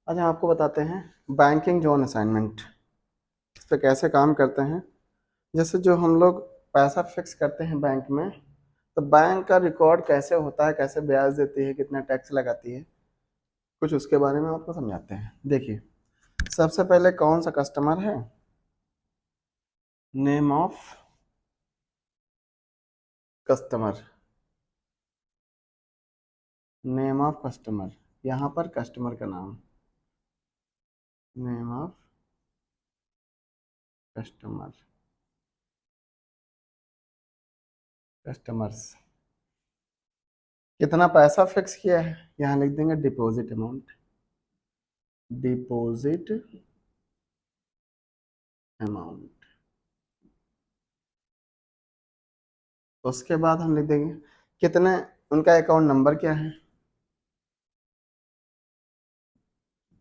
आज हम आपको बताते हैं बैंकिंग जोन असाइनमेंट इस पे कैसे काम करते हैं। जैसे जो हम लोग पैसा फिक्स करते हैं बैंक में, तो बैंक का रिकॉर्ड कैसे होता है, कैसे ब्याज देती है, कितना टैक्स लगाती है, कुछ उसके बारे में आपको समझाते हैं। देखिए, सबसे पहले कौन सा कस्टमर है, name of customer, name of customer, यहाँ पर कस्टमर का नाम, नेम ऑफ कस्टमर, कस्टमर्स, कितना पैसा फिक्स किया है, यहाँ लिख देंगे डिपॉजिट अमाउंट, डिपॉजिट अमाउंट। उसके बाद हम लिख देंगे कितने, उनका अकाउंट नंबर क्या है,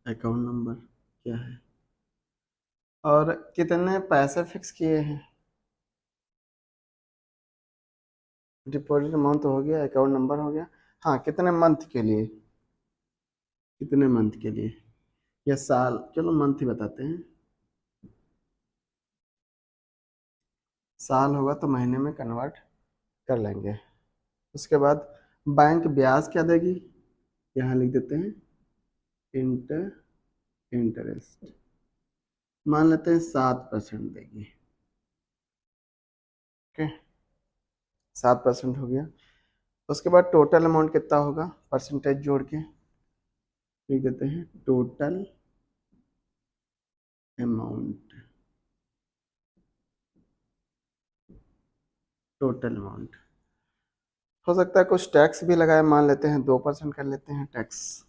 अकाउंट नंबर क्या है, और कितने पैसे फिक्स किए हैं, डिपॉजिट अमाउंट तो हो गया, अकाउंट नंबर हो गया। हाँ, कितने मंथ के लिए, कितने मंथ के लिए या साल, चलो मंथ ही बताते हैं, साल होगा तो महीने में कन्वर्ट कर लेंगे। उसके बाद बैंक ब्याज क्या देगी, यहाँ लिख देते हैं इंटरेस्ट, मान लेते हैं 7% देगी। ओके, 7% हो गया। उसके बाद टोटल अमाउंट कितना होगा, परसेंटेज जोड़ के लिख देते हैं टोटल अमाउंट, टोटल अमाउंट। हो सकता है कुछ टैक्स भी लगाए, मान लेते हैं 2% कर लेते हैं टैक्स,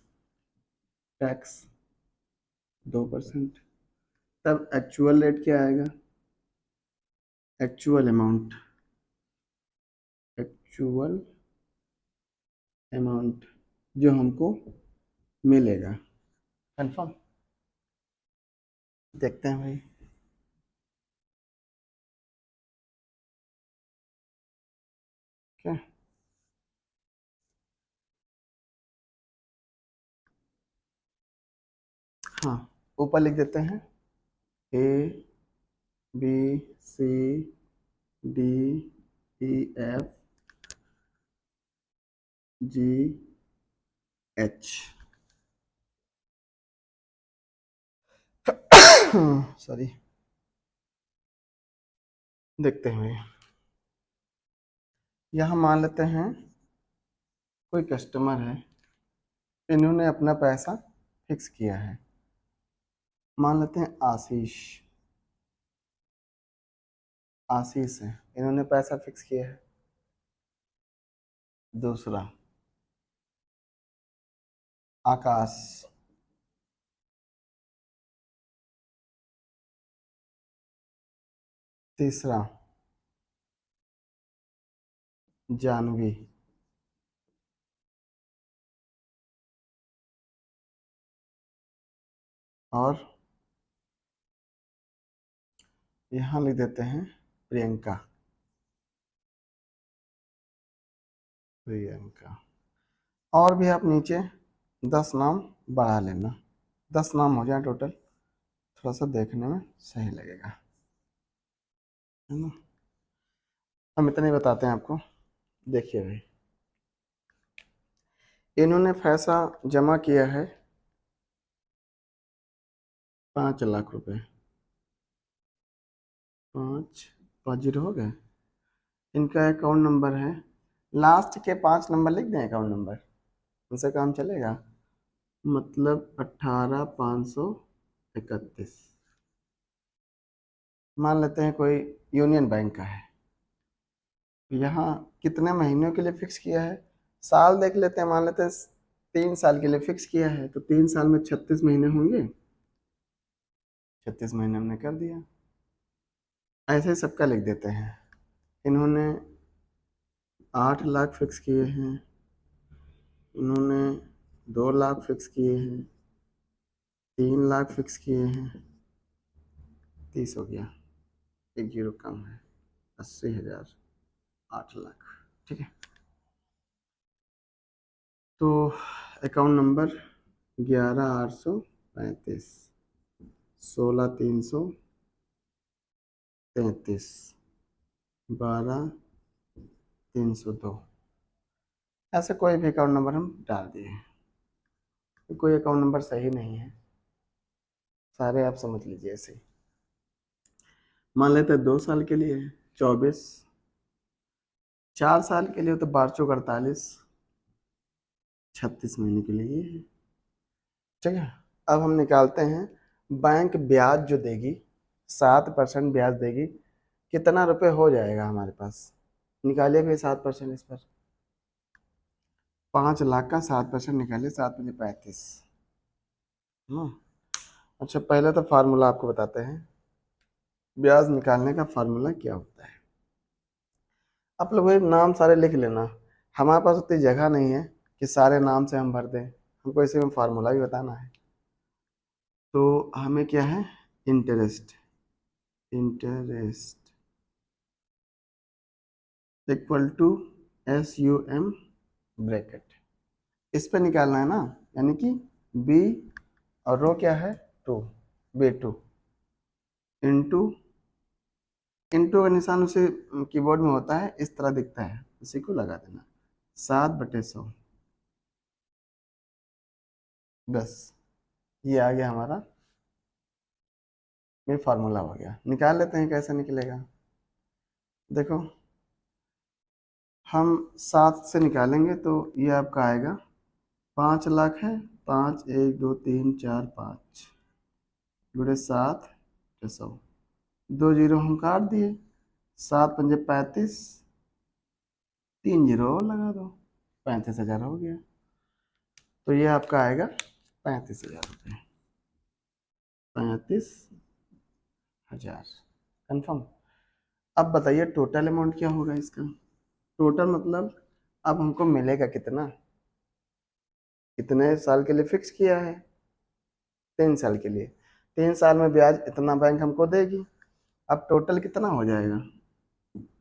टैक्स 2%। तब एक्चुअल रेट क्या आएगा, एक्चुअल अमाउंट, एक्चुअल अमाउंट जो हमको मिलेगा। कंफर्म, देखते हैं भाई। क्या, हाँ, ऊपर लिख देते हैं A B C D E F G H, sorry, देखते हैं भाई। यहाँ मान लेते हैं कोई कस्टमर है, इन्होंने अपना पैसा फिक्स किया है, मान लेते हैं आशीष, आशीष है, इन्होंने पैसा फिक्स किया है। दूसरा आकाश, तीसरा जानवी, और यहाँ लिख देते हैं प्रियंका, प्रियंका। और भी आप नीचे 10 नाम बढ़ा लेना, 10 नाम हो जाए टोटल, थोड़ा सा देखने में सही लगेगा, है ना। हम इतना ही बताते हैं आपको। देखिए भाई, इन्होंने पैसा जमा किया है 5 लाख रुपए, 5 5 जीरो हो गए। इनका अकाउंट नंबर है, लास्ट के 5 नंबर लिख दें अकाउंट नंबर, उनसे काम चलेगा, मतलब 18,531। मान लेते हैं कोई यूनियन बैंक का है, यहाँ कितने महीनों के लिए फिक्स किया है, साल देख लेते हैं, मान लेते हैं 3 साल के लिए फिक्स किया है, तो 3 साल में 36 महीने होंगे, 36 महीने हमने कर दिया। ऐसे ही सबका लिख देते हैं। इन्होंने 8 लाख फिक्स किए हैं, इन्होंने 2 लाख फिक्स किए हैं, 3 लाख फिक्स किए हैं, 30 हो गया, एक जीरो कम है, 80,000, 8 लाख। ठीक है, तो अकाउंट नंबर 11,800 35, 16,333, 12,302। ऐसे कोई भी अकाउंट नंबर हम डाल दिए, कोई अकाउंट नंबर सही नहीं है, सारे आप समझ लीजिए ऐसे ही। मान लेते हैं 2 साल के लिए 24, 4 साल के लिए तो 12 48, 36 महीने के लिए ये है। ठीक है, अब हम निकालते हैं बैंक ब्याज जो देगी, 7% ब्याज देगी, कितना रुपए हो जाएगा हमारे पास। निकालिए भाई 7% इस पर, 5 लाख का 7% निकालिए, 7×5 = 35। अच्छा, पहले तो फार्मूला आपको बताते हैं, ब्याज निकालने का फार्मूला क्या होता है। आप लोग भाई नाम सारे लिख लेना, हमारे पास उतनी जगह नहीं है कि सारे नाम से हम भर दें, हमको इसी में फार्मूला भी बताना है। तो हमें क्या है, interest, interest equal to SUM bracket, इस पे निकालना है ना, यानी कि B और रो क्या है 2, B2 इंटू, इंटू का निशान उसे कीबोर्ड में होता है, इस तरह दिखता है, उसी को लगा देना, 7/100 10। ये आ गया हमारा, ये फार्मूला हो गया। निकाल लेते हैं कैसे निकलेगा। देखो हम 7 से निकालेंगे तो ये आपका आएगा 5 लाख है, 5 1 2 3 4 5 गुणे 7/100, 2 जीरो हम काट दिए, 7×5 = 35, 3 जीरो और लगा दो, 35,000 हो गया। तो ये आपका आएगा 35,000 रुपये, 35,000 कन्फर्म। अब बताइए टोटल अमाउंट क्या होगा इसका। टोटल मतलब अब हमको मिलेगा कितना, कितने साल के लिए फिक्स किया है, 3 साल के लिए, 3 साल में ब्याज इतना बैंक हमको देगी। अब टोटल कितना हो जाएगा,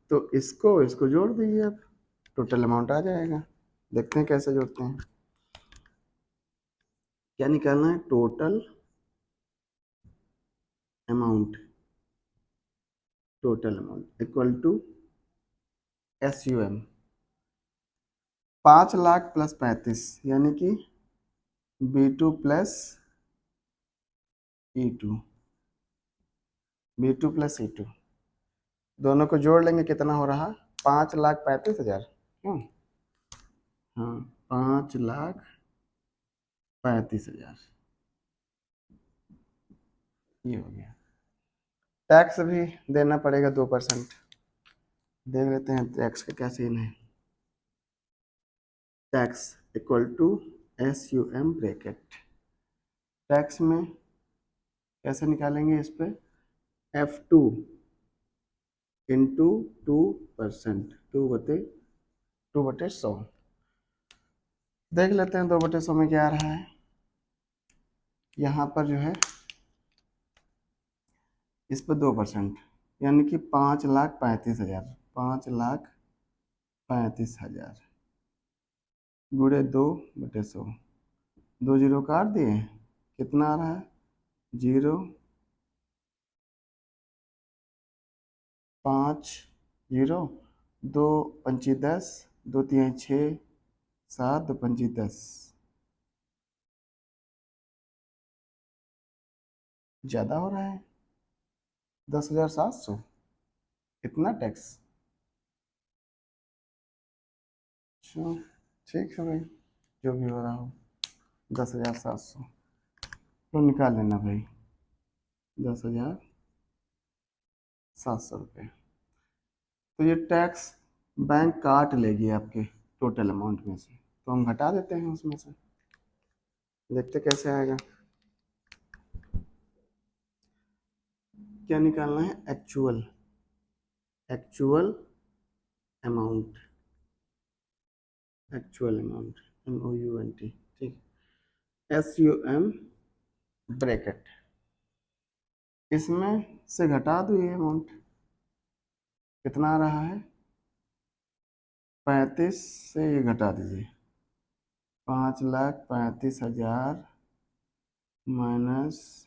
तो इसको इसको जोड़ दीजिए, अब टोटल अमाउंट आ जाएगा। देखते हैं कैसे जोड़ते हैं, क्या निकालना है, total amount, total amount equal to SUM, 5 lakh plus 35 यानी कि B2 plus E2, B2 plus E2 दोनों को जोड़ लेंगे, कितना हो रहा, 5,35,000। क्यों, हाँ 5,35,000 ये हो गया। टैक्स भी देना पड़ेगा 2%, देख लेते हैं टैक्स का क्या सीन है। Tax equal to SUM bracket, tax में कैसे निकालेंगे, इस पे F2 इंटू 2%, 2/100। देख लेते हैं 2/100 में क्या आ रहा है। यहाँ पर जो है इस पर 2%, यानी कि 5,35,000, 5,35,000 गुणे 2/100, 2 जीरो काट दिए, कितना आ रहा है, 0 5 0, 2×5 = 10, 2×3 = 6, 7, 2×5 = 10, ज़्यादा हो रहा है, 10,700, इतना टैक्स। अच्छा ठीक है भाई, जो भी हो रहा हो, 10,700 तो निकाल लेना भाई, 10,700 रुपये। तो ये टैक्स बैंक काट लेगी आपके टोटल अमाउंट में से, तो हम घटा देते हैं उसमें से, देखते कैसे आएगा। क्या निकालना है, actual, actual amount, actual amount MOUNT, ठीक, SUM ब्रैकेट, इसमें से घटा दो ये अमाउंट, कितना आ रहा है, 35 से ये घटा दीजिए, 5,35,000 माइनस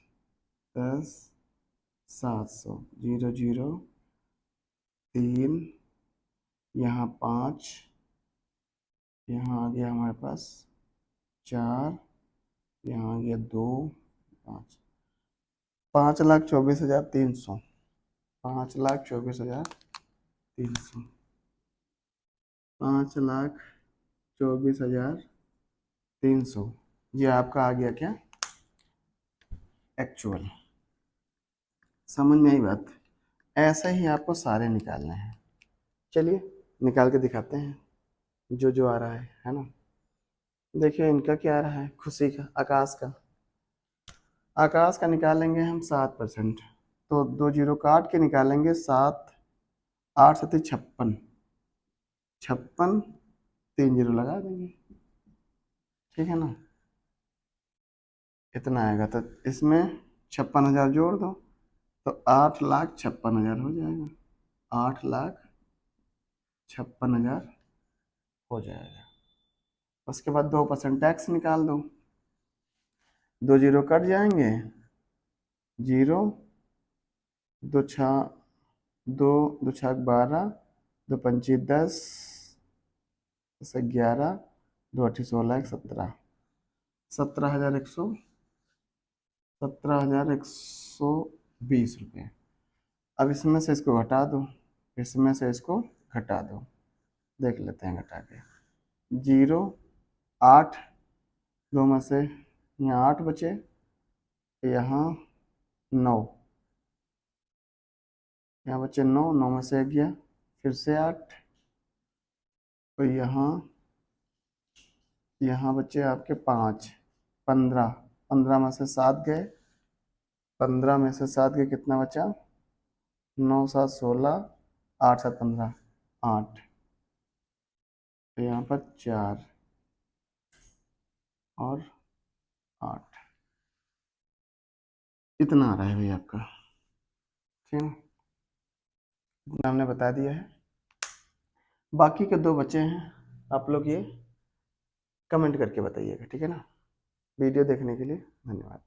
10,700, 0 0 3, यहाँ 5, यहाँ आ गया हमारे पास 4, यहाँ आ गया 2, 5, 5,24,300, 5,24,300, 5,24,300, ये आपका आ गया क्या, एक्चुअल। समझ में आई बात? ऐसे ही आपको सारे निकालने हैं। चलिए निकाल के दिखाते हैं जो जो आ रहा है ना। देखिए इनका क्या आ रहा है, खुशी का, आकाश का निकालेंगे हम 7%, तो 2 जीरो काट के निकालेंगे 7, 8 7 56, 56, 3 जीरो लगा देंगे, ठीक है ना। इतना आएगा तो इसमें 56,000 जोड़ दो, तो 8,56,000 हो जाएगा, 8,56,000 हो जाएगा। उसके बाद 2% टैक्स निकाल दो, 2 जीरो कट जाएंगे, 0, 2 छः 2, 2 छः 12, 2 पंची 10, 11, 2 अठी 16, 17, 17,120 रुपये। अब इसमें से इसको घटा दो, इसमें से इसको घटा दो, देख लेते हैं घटा के। 0, 8, 2 में से यहाँ 8 बचे, यहाँ 9, यहाँ बचे 9, 9 में से 1 गया, फिर से 8, तो यहाँ बचे आपके 5, 15, 15 में से 7 गए, 15 में से 7 गए, कितना बचा, 9 7 16, 8 7 15, 8, तो यहाँ पर 4 और 8, इतना आ रहा है भाई आपका, ठीक है ना। इतना हमने बता दिया है। बाकी के 2 बचे हैं, आप लोग ये कमेंट करके बताइएगा, ठीक है ना। वीडियो देखने के लिए धन्यवाद।